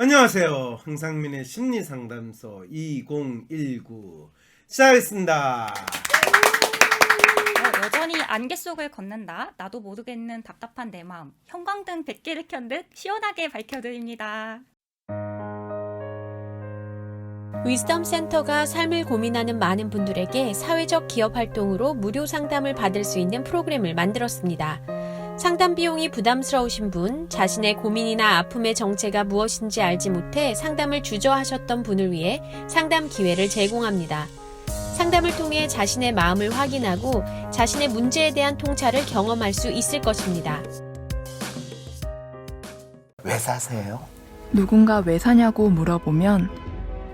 안녕하세요. 황상민의 심리상담소 2019 시작하겠습니다. 여전히 안개 속을 걷는다. 나도 모르겠는 답답한 내 마음. 형광등 100개를 켠 듯 시원하게 밝혀드립니다. 위즈덤 센터가 삶을 고민하는 많은 분들에게 사회적 기업 활동으로 무료 상담을 받을 수 있는 프로그램을 만들었습니다. 상담 비용이 부담스러우신 분, 자신의 고민이나 아픔의 정체가 무엇인지 알지 못해 상담을 주저하셨던 분을 위해 상담 기회를 제공합니다. 상담을 통해 자신의 마음을 확인하고 자신의 문제에 대한 통찰을 경험할 수 있을 것입니다. 왜 사세요? 누군가 왜 사냐고 물어보면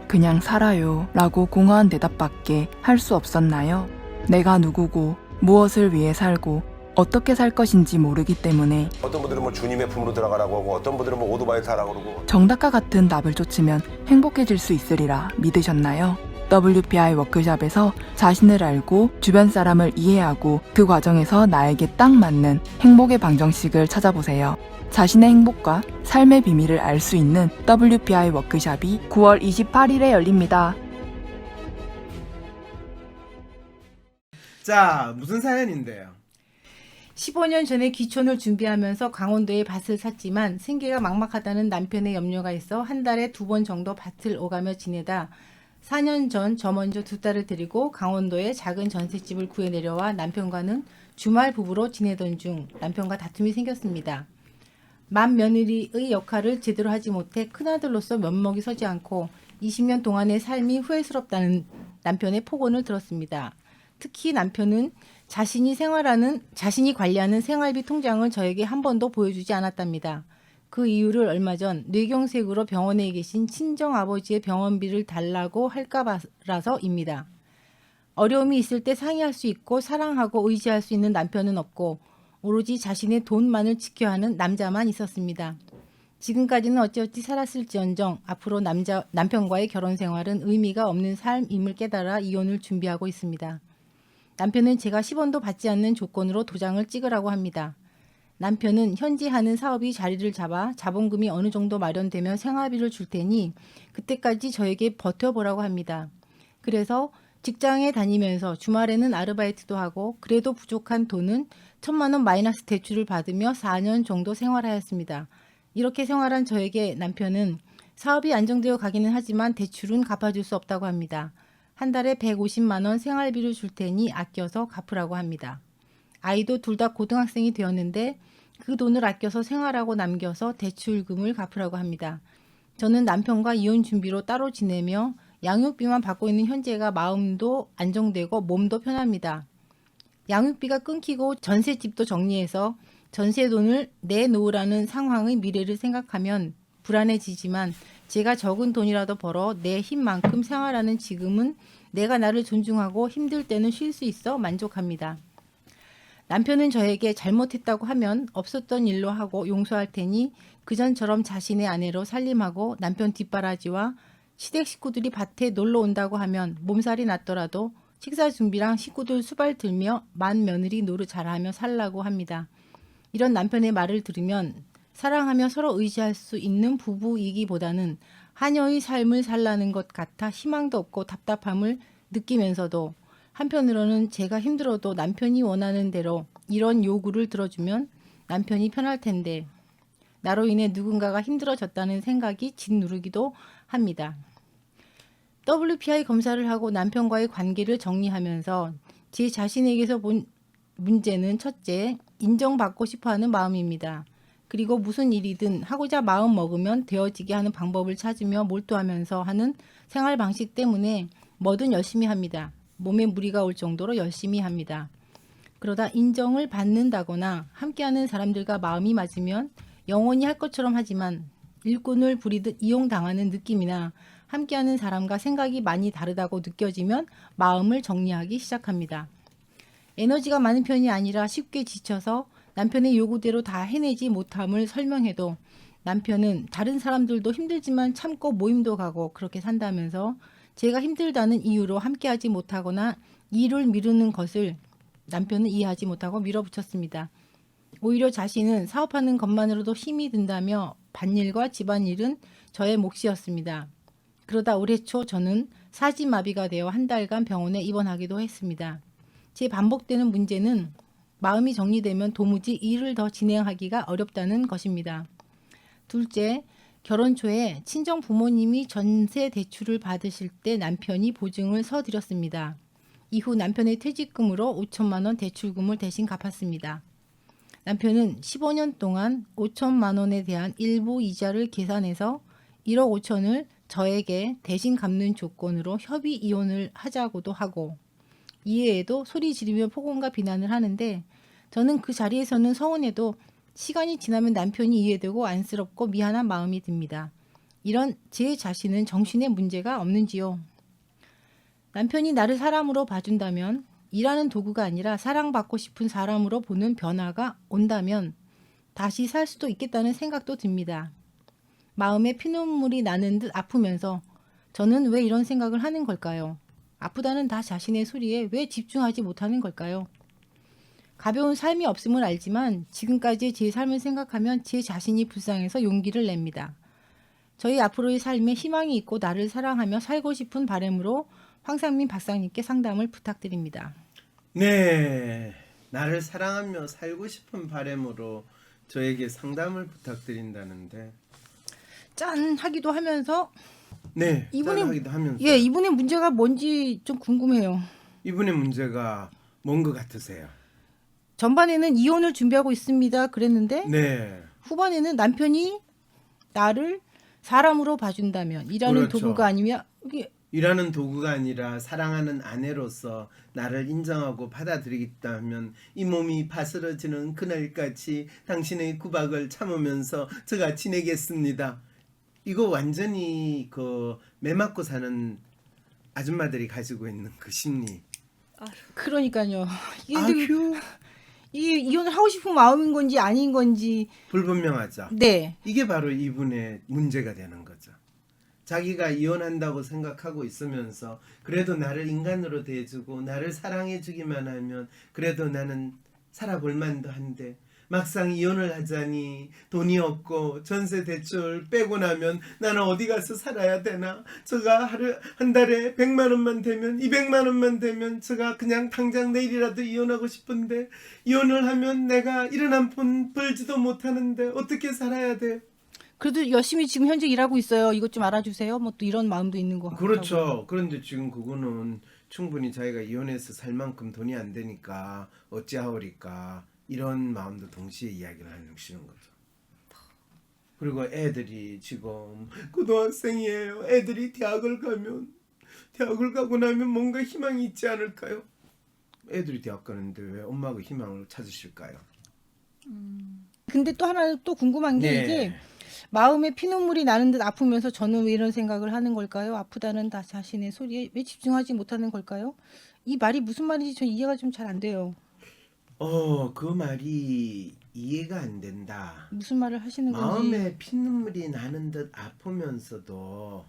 그냥 살아요 라고 공허한 대답밖에 할 수 없었나요? 내가 누구고 무엇을 위해 살고 어떻게 살 것인지 모르기 때문에 어떤 분들은 주님의 품으로 들어가라고 하고 어떤 분들은 오토바이 타라고 그러고 정답과 같은 답을 쫓으면 행복해질 수 있으리라 믿으셨나요? WPI 워크숍에서 자신을 알고 주변 사람을 이해하고 그 과정에서 나에게 딱 맞는 행복의 방정식을 찾아보세요. 자신의 행복과 삶의 비밀을 알 수 있는 WPI 워크숍이 9월 28일에 열립니다. 자, 무슨 사연인데요? 15년 전에 귀촌을 준비하면서 강원도에 밭을 샀지만 생계가 막막하다는 남편의 염려가 있어 한 달에 2번 정도 밭을 오가며 지내다 4년 전 저 먼저 2딸을 데리고 강원도에 작은 전셋집을 구해 내려와 남편과는 주말 부부로 지내던 중 남편과 다툼이 생겼습니다. 맏며느리의 역할을 제대로 하지 못해 큰아들로서 면목이 서지 않고 20년 동안의 삶이 후회스럽다는 남편의 폭언을 들었습니다. 특히 남편은 자신이 관리하는 생활비 통장을 저에게 한 번도 보여주지 않았답니다. 그 이유를 얼마 전 뇌경색으로 병원에 계신 친정아버지의 병원비를 달라고 할까 봐라서입니다. 어려움이 있을 때 상의할 수 있고 사랑하고 의지할 수 있는 남편은 없고 오로지 자신의 돈만을 지켜야 하는 남자만 있었습니다. 지금까지는 어찌어찌 살았을지언정 앞으로 남편과의 결혼 생활은 의미가 없는 삶임을 깨달아 이혼을 준비하고 있습니다. 남편은 제가 10원도 받지 않는 조건으로 도장을 찍으라고 합니다. 남편은 현재 하는 사업이 자리를 잡아 자본금이 어느 정도 마련되면 생활비를 줄 테니 그때까지 저에게 버텨보라고 합니다. 그래서 직장에 다니면서 주말에는 아르바이트도 하고 그래도 부족한 돈은 1,000만 원 마이너스 대출을 받으며 4년 정도 생활하였습니다. 이렇게 생활한 저에게 남편은 사업이 안정되어 가기는 하지만 대출은 갚아줄 수 없다고 합니다. 한 달에 150만 원 생활비를 줄 테니 아껴서 갚으라고 합니다. 아이도 둘 다 고등학생이 되었는데 그 돈을 아껴서 생활하고 남겨서 대출금을 갚으라고 합니다. 저는 남편과 이혼 준비로 따로 지내며 양육비만 받고 있는 현재가 마음도 안정되고 몸도 편합니다. 양육비가 끊기고 전셋집도 정리해서 전세 돈을 내놓으라는 상황의 미래를 생각하면 불안해지지만 제가 적은 돈이라도 벌어 내 힘만큼 생활하는 지금은 내가 나를 존중하고 힘들 때는 쉴 수 있어 만족합니다. 남편은 저에게 잘못했다고 하면 없었던 일로 하고 용서할 테니 그전처럼 자신의 아내로 살림하고 남편 뒷바라지와 시댁 식구들이 밭에 놀러 온다고 하면 몸살이 났더라도 식사 준비랑 식구들 수발 들며 맏며느리 노릇 잘하며 살라고 합니다. 이런 남편의 말을 들으면 사랑하며 서로 의지할 수 있는 부부이기보다는 하녀의 삶을 살라는 것 같아 희망도 없고 답답함을 느끼면서도 한편으로는 제가 힘들어도 남편이 원하는 대로 이런 요구를 들어주면 남편이 편할 텐데 나로 인해 누군가가 힘들어졌다는 생각이 짓누르기도 합니다. WPI 검사를 하고 남편과의 관계를 정리하면서 제 자신에게서 본 문제는 첫째, 인정받고 싶어하는 마음입니다. 그리고 무슨 일이든 하고자 마음 먹으면 되어지게 하는 방법을 찾으며 몰두하면서 하는 생활 방식 때문에 뭐든 열심히 합니다. 몸에 무리가 올 정도로 열심히 합니다. 그러다 인정을 받는다거나 함께하는 사람들과 마음이 맞으면 영원히 할 것처럼 하지만 일꾼을 부리듯 이용당하는 느낌이나 함께하는 사람과 생각이 많이 다르다고 느껴지면 마음을 정리하기 시작합니다. 에너지가 많은 편이 아니라 쉽게 지쳐서 남편의 요구대로 다 해내지 못함을 설명해도 남편은 다른 사람들도 힘들지만 참고 모임도 가고 그렇게 산다면서 제가 힘들다는 이유로 함께하지 못하거나 일을 미루는 것을 남편은 이해하지 못하고 밀어붙였습니다. 오히려 자신은 사업하는 것만으로도 힘이 든다며 밭일과 집안일은 저의 몫이었습니다. 그러다 올해 초 저는 사지마비가 되어 한 달간 병원에 입원하기도 했습니다. 제 반복되는 문제는 마음이 정리되면 도무지 일을 더 진행하기가 어렵다는 것입니다. 둘째, 결혼 초에 친정 부모님이 전세 대출을 받으실 때 남편이 보증을 서드렸습니다. 이후 남편의 퇴직금으로 5천만 원 대출금을 대신 갚았습니다. 남편은 15년 동안 5천만 원에 대한 일부 이자를 계산해서 1억 5천을 저에게 대신 갚는 조건으로 협의 이혼을 하자고도 하고 이외에도 소리 지르며 폭언과 비난을 하는데 저는 그 자리에서는 서운해도 시간이 지나면 남편이 이해되고 안쓰럽고 미안한 마음이 듭니다. 이런 제 자신은 정신에 문제가 없는지요? 남편이 나를 사람으로 봐준다면 일하는 도구가 아니라 사랑받고 싶은 사람으로 보는 변화가 온다면 다시 살 수도 있겠다는 생각도 듭니다. 마음에 피눈물이 나는 듯 아프면서 저는 왜 이런 생각을 하는 걸까요? 아프다는 다 자신의 소리에 왜 집중하지 못하는 걸까요? 가벼운 삶이 없음을 알지만 지금까지의 제 삶을 생각하면 제 자신이 불쌍해서 용기를 냅니다. 저희 앞으로의 삶에 희망이 있고 나를 사랑하며 살고 싶은 바람으로 황상민 박사님께 상담을 부탁드립니다. 네, 나를 사랑하며 살고 싶은 바람으로 저에게 상담을 부탁드린다는데, 짠 하기도 하면서 네, 이분의- 짠하기도 하면서 예, 이분의 문제가 뭔지 좀 궁금해요. 이분의 문제가 뭔 것 같으세요? 전반에는 이혼을 준비하고 있습니다. 그랬는데 네, 후반에는 남편이 나를 사람으로 봐준다면 일하는 그렇죠. 도구가 아니면 이게 일하는 도구가 아니라 사랑하는 아내로서 나를 인정하고 받아들이겠다면 이 몸이 바스러지는 그날까지 당신의 구박을 참으면서 제가 지내겠습니다. 이거 완전히 그 매 맞고 사는 아줌마들이 가지고 있는 그 심리. 그러니까요. 이게 되게- 아휴, 이게 이혼을 하고 싶은 마음인 건지 아닌 건지 불분명하죠. 네. 이게 바로 이분의 문제가 되는 거죠. 자기가 이혼한다고 생각하고 있으면서 그래도 나를 인간으로 대해주고 나를 사랑해주기만 하면 그래도 나는 살아볼 만도 한데 막상 이혼을 하자니 돈이 없고 전세 대출 빼고 나면 나는 어디 가서 살아야 되나? 제가 한 달에 100만 원만 되면 200만 원만 되면 제가 그냥 당장 내일이라도 이혼하고 싶은데 이혼을 하면 내가 일은 한 푼 벌지도 못하는데 어떻게 살아야 돼? 그래도 열심히 지금 현재 일하고 있어요. 이것 좀 알아주세요. 뭐 또 이런 마음도 있는 것 같고. 그렇죠. 그런데 지금 그거는 충분히 자기가 이혼해서 살 만큼 돈이 안 되니까 어찌하오리까 이런 마음도 동시에 이야기를 하시는 거죠. 그리고 애들이 지금 고등학생이에요. 애들이 대학을 가고 나면 뭔가 희망이 있지 않을까요? 애들이 대학 가는데 왜 엄마가 희망을 찾으실까요? 근데 또 하나 또 궁금한 게 이게 마음에 피눈물이 나는 듯 아프면서 저는 왜 이런 생각을 하는 걸까요? 아프다는 다 자신의 소리에 왜 집중하지 못하는 걸까요? 이 말이 무슨 말인지 전 이해가 좀 잘 안 돼요. 그 말이 이해가 안 된다. 무슨 말을 하시는 건지. 마음에 피눈물이 나는 듯 아프면서도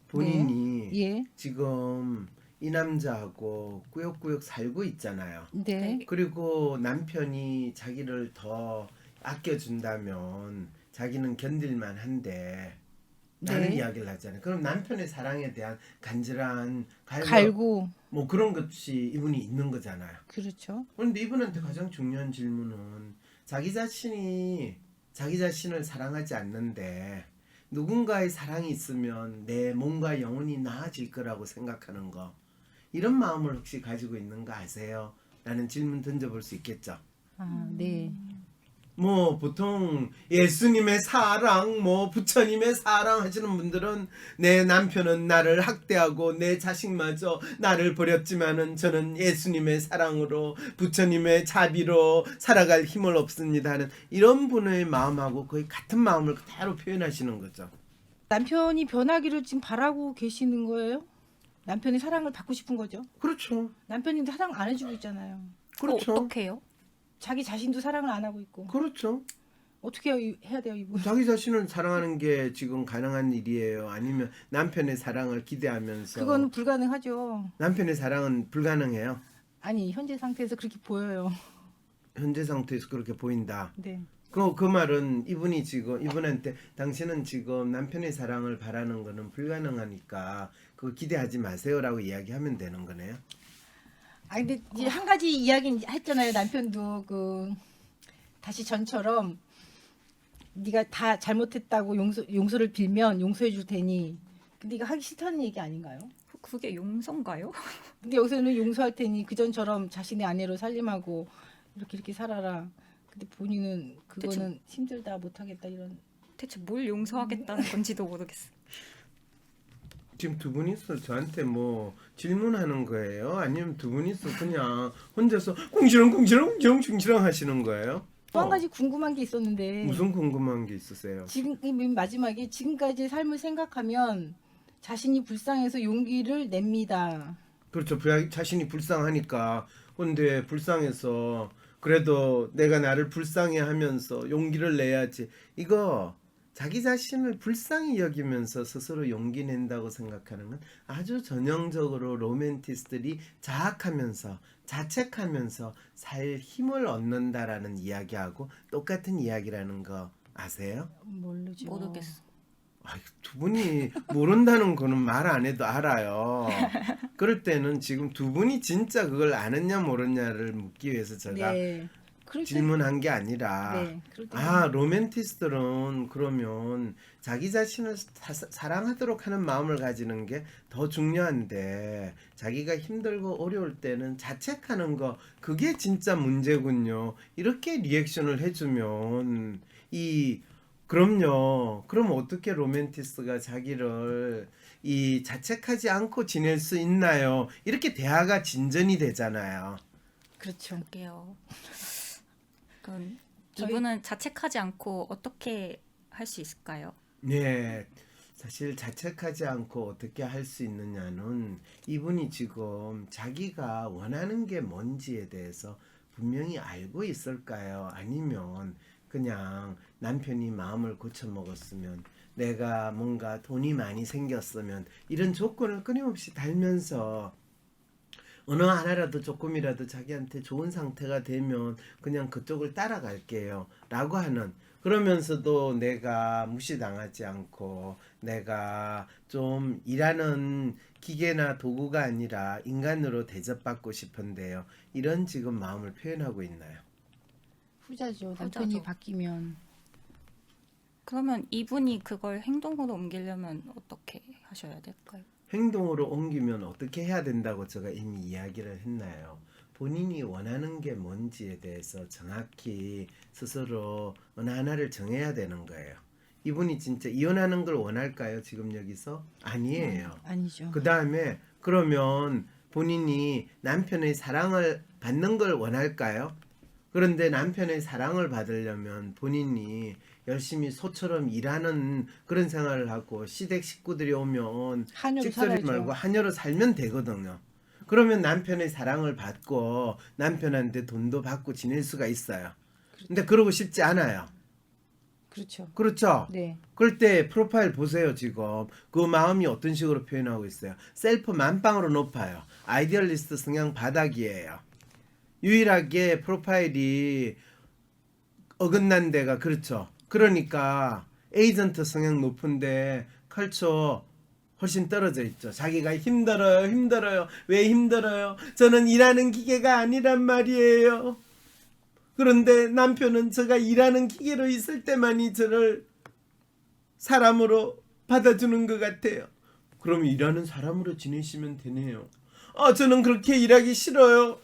본인이 예. 지금 이 남자하고 꾸역꾸역 살고 있잖아요. 네. 그리고 남편이 자기를 더 아껴준다면 자기는 견딜만 한데 라는 네. 이야기를 하잖아요. 그럼 남편의 사랑에 대한 간절한 갈고. 뭐 그런 것이 이분이 있는 거잖아요. 그렇죠. 그런데 이분한테 가장 중요한 질문은 자기 자신이 자기 자신을 사랑하지 않는데 누군가의 사랑이 있으면 내 몸과 영혼이 나아질 거라고 생각하는 거, 이런 마음을 혹시 가지고 있는 거 아세요? 라는 질문 던져볼 수 있겠죠. 아, 네. 뭐 보통 예수님의 사랑, 뭐 부처님의 사랑 하시는 분들은 내 남편은 나를 학대하고 내 자식마저 나를 버렸지만은 저는 예수님의 사랑으로 부처님의 자비로 살아갈 힘을 없습니다 하는 이런 분의 마음하고 거의 같은 마음을 그대로 표현하시는 거죠. 남편이 변하기를 지금 바라고 계시는 거예요? 남편의 사랑을 받고 싶은 거죠? 그렇죠. 남편이 사랑 안 해주고 있잖아요. 그렇죠. 어떡해요? 자기 자신도 사랑을 안 하고 있고. 그렇죠. 어떻게 해야 돼요, 이분? 자기 자신을 사랑하는 게 지금 가능한 일이에요? 아니면 남편의 사랑을 기대하면서? 그거는 불가능하죠. 남편의 사랑은 불가능해요. 아니, 현재 상태에서 그렇게 보여요. 현재 상태에서 그렇게 보인다. 네. 그 말은 이분한테 당신은 지금 남편의 사랑을 바라는 거는 불가능하니까 그거 기대하지 마세요라고 이야기하면 되는 거네요. 아 근데 이제 한 가지 이야기 했잖아요. 남편도 다시 전처럼 네가 다 잘못했다고 용서를 빌면 용서해 줄 테니. 근데 이거 하기 싫다는 얘기 아닌가요? 그게 용서인가요? 근데 여기서는 용서할 테니 그전처럼 자신의 아내로 살림하고 이렇게 살아라. 근데 본인은 그거는 힘들다 못하겠다 이런. 대체 뭘 용서하겠다는 건지도 모르겠어. 지금 두 분이서 저한테 뭐 질문하는 거예요? 아니면 두 분이서 그냥 혼자서 궁시렁 하시는 거예요? 또 한 가지 궁금한 게 있었는데 무슨 궁금한 게 있으세요? 지금 맨 마지막에 지금까지의 삶을 생각하면 자신이 불쌍해서 용기를 냅니다. 그렇죠. 자신이 불쌍하니까. 근데 불쌍해서 그래도 내가 나를 불쌍해하면서 용기를 내야지. 이거 자기 자신을 불쌍히 여기면서 스스로 용기 낸다고 생각하는 건 아주 전형적으로 로맨티스트들이 자학하면서 자책하면서 살 힘을 얻는다라는 이야기하고 똑같은 이야기라는 거 아세요? 모르죠. 모르겠어. 두 분이 모른다는 거는 말 안 해도 알아요. 그럴 때는 지금 두 분이 진짜 그걸 아느냐 모르냐를 묻기 위해서 제가 네. 그럴 때- 질문한 게 아니라 네. 그럴 때 로맨티스트들은 그러면 자기 자신을 사랑하도록 하는 마음을 가지는 게 더 중요한데 자기가 힘들고 어려울 때는 자책하는 거 그게 진짜 문제군요. 이렇게 리액션을 해주면 그럼요. 그럼 어떻게 로맨티스트가 자기를 자책하지 않고 지낼 수 있나요? 이렇게 대화가 진전이 되잖아요. 그렇죠. 볼게요. 그럼 저희- 이분은 자책하지 않고 어떻게 할 수 있을까요? 네. 사실 자책하지 않고 어떻게 할 수 있느냐는 이분이 지금 자기가 원하는 게 뭔지에 대해서 분명히 알고 있을까요? 아니면 그냥 남편이 마음을 고쳐먹었으면 내가 뭔가 돈이 많이 생겼으면 이런 조건을 끊임없이 달면서 어느 하나라도 조금이라도 자기한테 좋은 상태가 되면 그냥 그쪽을 따라갈게요 라고 하는, 그러면서도 내가 무시당하지 않고 내가 좀 일하는 기계나 도구가 아니라 인간으로 대접받고 싶은데요, 이런 지금 마음을 표현하고 있나요? 후자죠. 남편이 후자죠. 바뀌면 그러면 이분이 그걸 행동으로 옮기려면 어떻게 하셔야 될까요? 행동으로 옮기면 어떻게 해야 된다고 제가 이미 이야기를 했나요? 본인이 원하는 게 뭔지에 대해서 정확히 스스로 어느 하나를 정해야 되는 거예요. 이분이 진짜 이혼하는 걸 원할까요? 지금 여기서? 아니에요. 아니죠. 그 다음에 그러면 본인이 남편의 사랑을 받는 걸 원할까요? 그런데 남편의 사랑을 받으려면 본인이 열심히 소처럼 일하는 그런 생활을 하고 시댁 식구들이 오면 한여로 찍소리 살아야죠. 말고 한여로 살면 되거든요. 그러면 남편의 사랑을 받고 남편한테 돈도 받고 지낼 수가 있어요. 근데 그러고 싶지 않아요. 그렇죠. 그렇죠? 네. 그럴 때 프로파일 보세요. 지금 그 마음이 어떤 식으로 표현하고 있어요. 셀프 만빵으로 높아요. 아이디얼리스트 성향 바닥이에요. 유일하게 프로파일이 어긋난 데가 그렇죠. 그러니까 에이전트 성향 높은데 컬처 훨씬 떨어져 있죠. 자기가 힘들어요. 왜 힘들어요? 저는 일하는 기계가 아니란 말이에요. 그런데 남편은 제가 일하는 기계로 있을 때만이 저를 사람으로 받아주는 것 같아요. 그럼 일하는 사람으로 지내시면 되네요. 저는 그렇게 일하기 싫어요.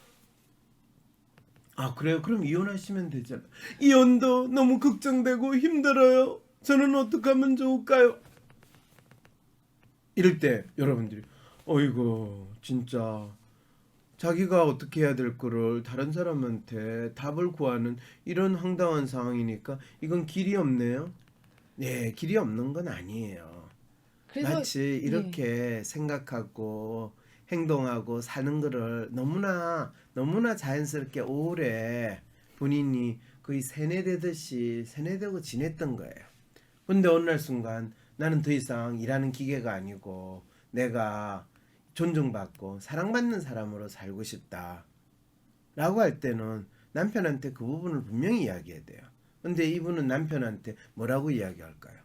그래요? 그럼 이혼하시면 되잖아요. 이혼도 너무 걱정되고 힘들어요. 저는 어떻게 하면 좋을까요? 이럴 때 여러분들이 어이구 진짜 자기가 어떻게 해야 될 거를 다른 사람한테 답을 구하는 이런 황당한 상황이니까 이건 길이 없네요. 네, 길이 없는 건 아니에요. 그래서 마치 이렇게 생각하고 행동하고 사는 거를 너무나 자연스럽게 오래 본인이 거의 세뇌되고 지냈던 거예요. 근데 어느 날 순간 나는 더 이상 일하는 기계가 아니고 내가 존중받고 사랑받는 사람으로 살고 싶다 라고 할 때는 남편한테 그 부분을 분명히 이야기해야 돼요. 근데 이분은 남편한테 뭐라고 이야기할까요?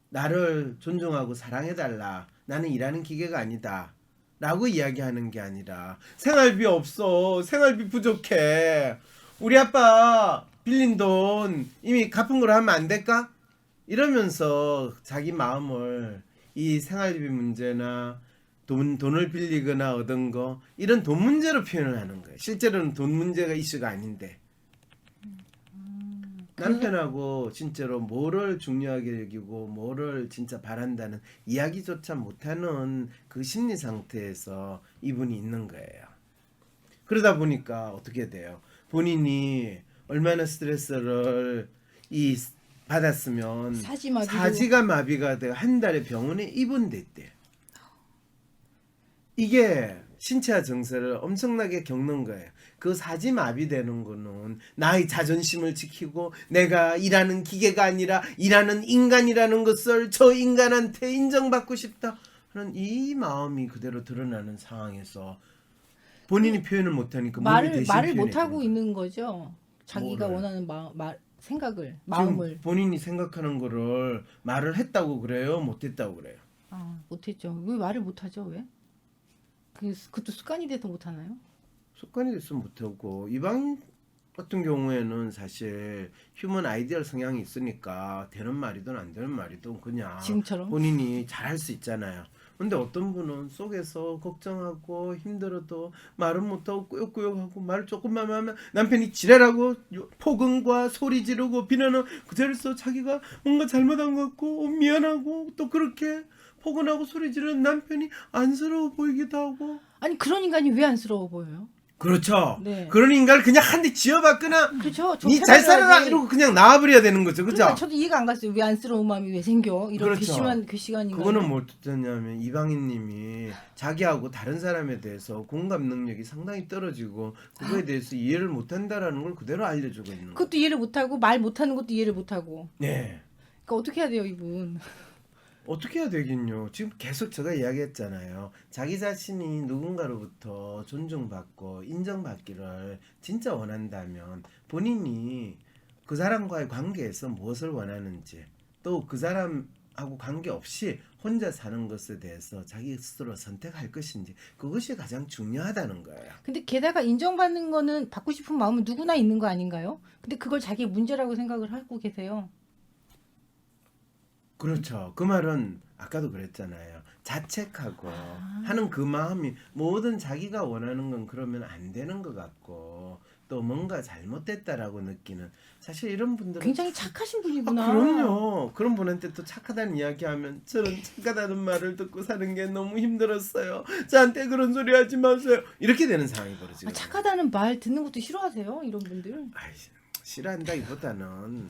나를 존중하고 사랑해달라. 나는 일하는 기계가 아니다. 라고 이야기하는 게 아니라 생활비 없어. 생활비 부족해. 우리 아빠 빌린 돈 이미 갚은 거로 하면 안 될까? 이러면서 자기 마음을 이 생활비 문제나 돈을 빌리거나 얻은 거 이런 돈 문제로 표현을 하는 거예요. 실제로는 돈 문제가 이슈가 아닌데 남편하고 진짜로 뭐를 중요하게 여기고 뭐를 진짜 바란다는 이야기조차 못하는 그 심리 상태에서 이분이 있는 거예요. 그러다 보니까 어떻게 돼요? 본인이 얼마나 스트레스를 받았으면 사지가 마비가 되어 한 달에 병원에 입원됐대요. 이게 신체화 증세를 엄청나게 겪는 거예요. 그 사지 마비되는 거는 나의 자존심을 지키고 내가 일하는 기계가 아니라 일하는 인간이라는 것을 저 인간한테 인정받고 싶다 하는 이 마음이 그대로 드러나는 상황에서 본인이 표현을 못하니까 말을 못하고 있는 거죠. 자기가 뭐를? 원하는 생각을, 마음을. 지금 본인이 생각하는 거를 말을 했다고 그래요? 못했다고 그래요? 못했죠. 왜 말을 못하죠? 왜? 그것도 습관이 돼서 못하나요? 습관이 됐으면 못하고 이방 같은 경우에는 사실 휴먼 아이디얼 성향이 있으니까 되는 말이든 안 되는 말이든 그냥 지금처럼? 본인이 잘할 수 있잖아요. 근데 어떤 분은 속에서 걱정하고 힘들어도 말은 못하고 꾸역꾸역하고 말 조금만 하면 남편이 지랄하고 폭언과 소리 지르고 비난하고 그 자리에서 자기가 뭔가 잘못한 것 같고 미안하고 또 그렇게 폭언하고 소리 지르는 남편이 안쓰러워 보이기도 하고. 아니 그런 인간이 왜 안쓰러워 보여요? 그렇죠. 네. 그런 인간을 그냥 한 대 지어봤거나 그렇죠. 니 잘 살아라 이러고 그냥 나와버려야 되는 거죠. 그죠? 그러니까 저도 이해가 안 갔어요. 왜 안쓰러운 마음이 왜 생겨? 이런 그렇죠. 괘씸한 인간. 그거는 뭐 어떠냐면 이방인님이 자기하고 다른 사람에 대해서 공감 능력이 상당히 떨어지고 그거에 대해서 이해를 못한다라는 걸 그대로 알려주고 있는 거예요. 그것도 이해를 못하고 말 못하는 것도 이해를 못하고. 네. 그러니까 어떻게 해야 돼요 이분? 어떻게 해야 되긴요. 지금 계속 제가 이야기했잖아요. 자기 자신이 누군가로부터 존중받고 인정받기를 진짜 원한다면 본인이 그 사람과의 관계에서 무엇을 원하는지 또 그 사람하고 관계없이 혼자 사는 것에 대해서 자기 스스로 선택할 것인지 그것이 가장 중요하다는 거예요. 근데 게다가 인정받는 거는 받고 싶은 마음은 누구나 있는 거 아닌가요? 근데 그걸 자기 문제라고 생각을 하고 계세요. 그렇죠. 그 말은 아까도 그랬잖아요. 자책하고 하는 그 마음이 뭐든 자기가 원하는 건 그러면 안 되는 것 같고 또 뭔가 잘못됐다라고 느끼는 사실 이런 분들은 굉장히 착하신 분이구나. 그럼요. 그런 분한테 또 착하다는 이야기하면 저는 착하다는 말을 듣고 사는 게 너무 힘들었어요. 저한테 그런 소리 하지 마세요. 이렇게 되는 상황이 벌어지거든요. 착하다는 말 듣는 것도 싫어하세요 이런 분들. 싫어한다기보다는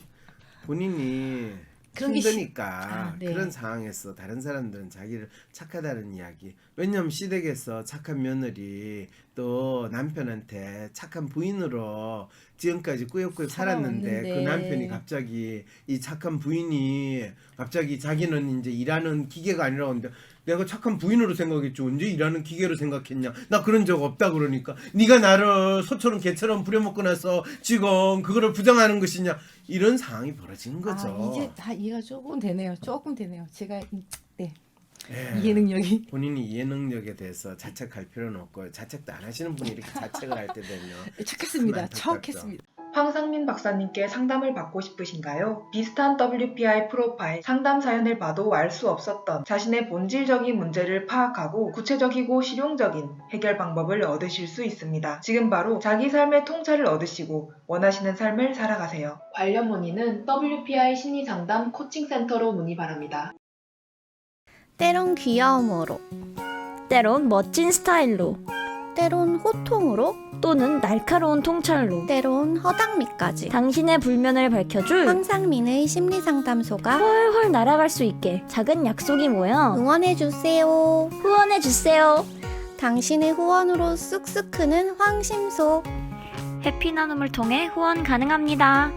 본인이 그런 게 힘드니까 네. 그런 상황에서 다른 사람들은 자기를 착하다는 이야기. 왜냐면 시댁에서 착한 며느리 또 남편한테 착한 부인으로 지금까지 꾸역꾸역 살았는데 그 남편이 갑자기 이 착한 부인이 갑자기 자기는 이제 일하는 기계가 아니라고 하는데 내가 착한 부인으로 생각했지 언제 일하는 기계로 생각했냐. 나 그런 적 없다 그러니까 네가 나를 소처럼 개처럼 부려먹고 나서 지금 그거를 부정하는 것이냐. 이런 상황이 벌어진 거죠. 이제 다 이해가 조금 되네요. 제가 예. 이해 능력이. 본인이 이해 능력에 대해서 자책할 필요는 없고 자책도 안 하시는 분이 이렇게 자책을 할 때 되면 착했습니다. 안타깝죠. 척했습니다. 황상민 박사님께 상담을 받고 싶으신가요? 비슷한 WPI 프로파일 상담 사연을 봐도 알 수 없었던 자신의 본질적인 문제를 파악하고 구체적이고 실용적인 해결 방법을 얻으실 수 있습니다. 지금 바로 자기 삶의 통찰을 얻으시고 원하시는 삶을 살아가세요. 관련 문의는 WPI 심리상담 코칭센터로 문의 바랍니다. 때론 귀여움으로, 때론 멋진 스타일로, 때론 호통으로, 또는 날카로운 통찰로, 때론 허당미까지 당신의 불면을 밝혀줄 황상민의 심리상담소가 훨훨 날아갈 수 있게 작은 약속이 모여 응원해주세요. 후원해주세요. 당신의 후원으로 쑥쑥 크는 황심소. 해피 나눔을 통해 후원 가능합니다.